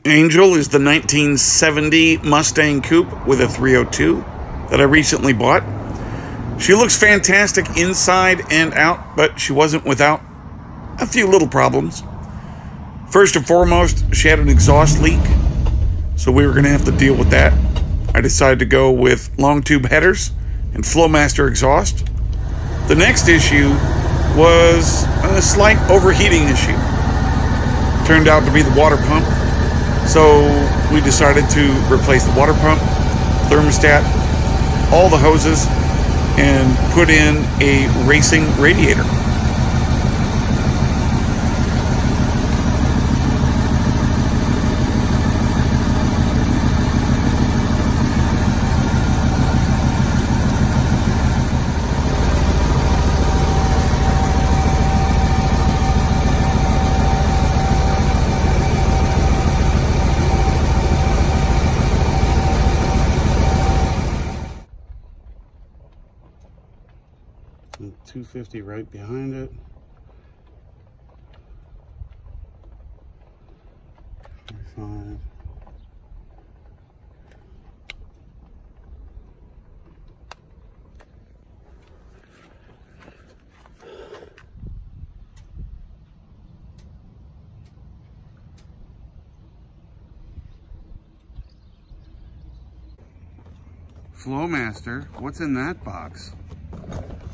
Angel is the 1970 Mustang Coupe with a 302 that I recently bought. She looks fantastic inside and out, but she wasn't without a few little problems. First and foremost, she had an exhaust leak, so we were going to have to deal with that. I decided to go with long tube headers and Flowmaster exhaust. The next issue was a slight overheating issue. Turned out to be the water pump, so we decided to replace the water pump, thermostat, all the hoses, and put in a racing radiator. And 250 right behind it. 45. Flowmaster, what's in that box?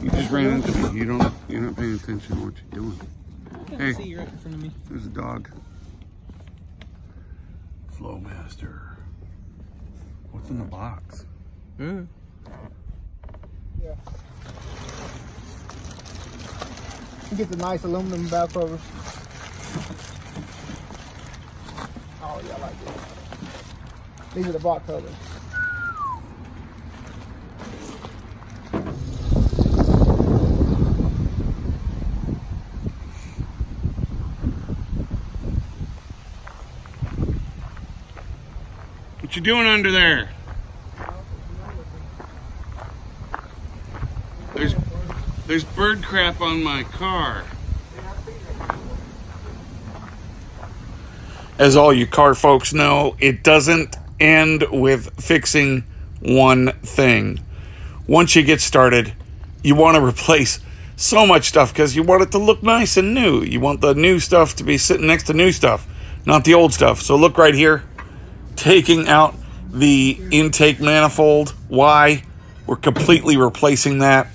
You just ran into me. You're not paying attention to what you're doing. Hey, see you right in front of me. There's a dog. Flowmaster. What's in the box? Yeah. You get the nice aluminum back covers. Oh yeah, I like this. These are the box covers. What you doing under there? There's bird crap on my car. As all you car folks know, it doesn't end with fixing one thing. Once you get started, you want to replace so much stuff because you want it to look nice and new. You want the new stuff to be sitting next to new stuff, not the old stuff. So look right here. Taking out the intake manifold. Why? We're completely replacing that.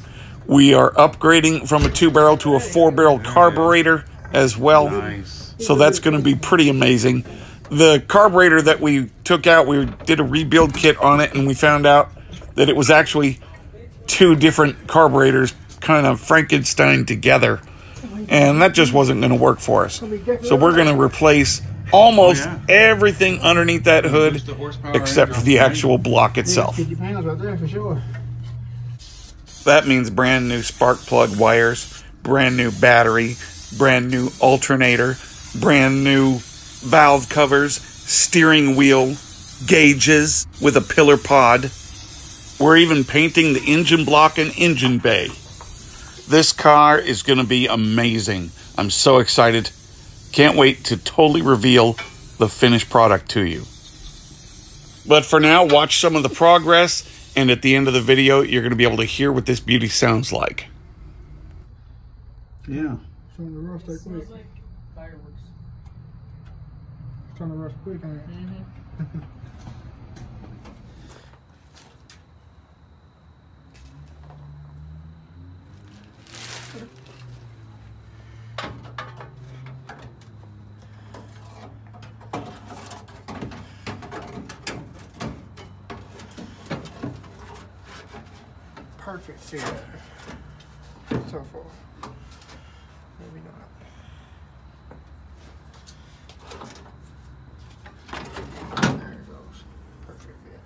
We are upgrading from a 2-barrel to a 4-barrel carburetor as well. Nice. So that's going to be pretty amazing. The carburetor that we took out, we did a rebuild kit on it, and we found out that it was actually 2 different carburetors kind of Frankenstein together. And that just wasn't going to work for us. So we're going to replace almost everything underneath that hood except for the actual block itself. Get your panels right there for sure. That means brand new spark plug wires, brand new battery, brand new alternator, brand new valve covers, steering wheel, gauges with a pillar pod. We're even painting the engine block and engine bay. This car is going to be amazing. I'm so excited. Can't wait to totally reveal the finished product to you. But for now, watch some of the progress, and at the end of the video, you're going to be able to hear what this beauty sounds like. Yeah. Trying to rust that quick. Like fireworks. Trying to rust quick on it. Perfect fit so far. Maybe not. There it goes. Perfect fit.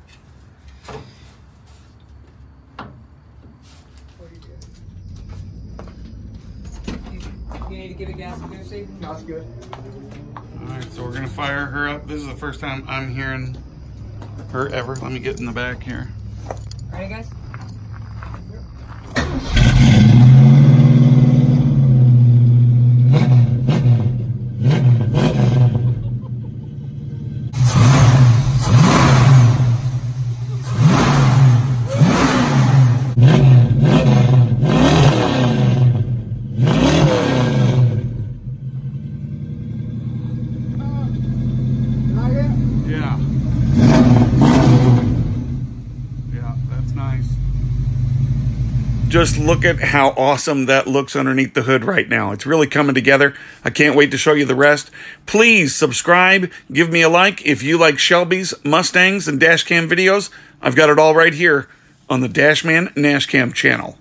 What do you get? You need to give it gas and go see? No, it's good. Alright, so we're going to fire her up. This is the first time I'm hearing her ever. Let me get in the back here. Ready, guys? just look at how awesome that looks underneath the hood right now. It's really coming together. I can't wait to show you the rest. Please subscribe, give me a like if you like Shelby's, Mustangs, and Dashcam videos. I've got it all right here on the Dashman Nashcam channel.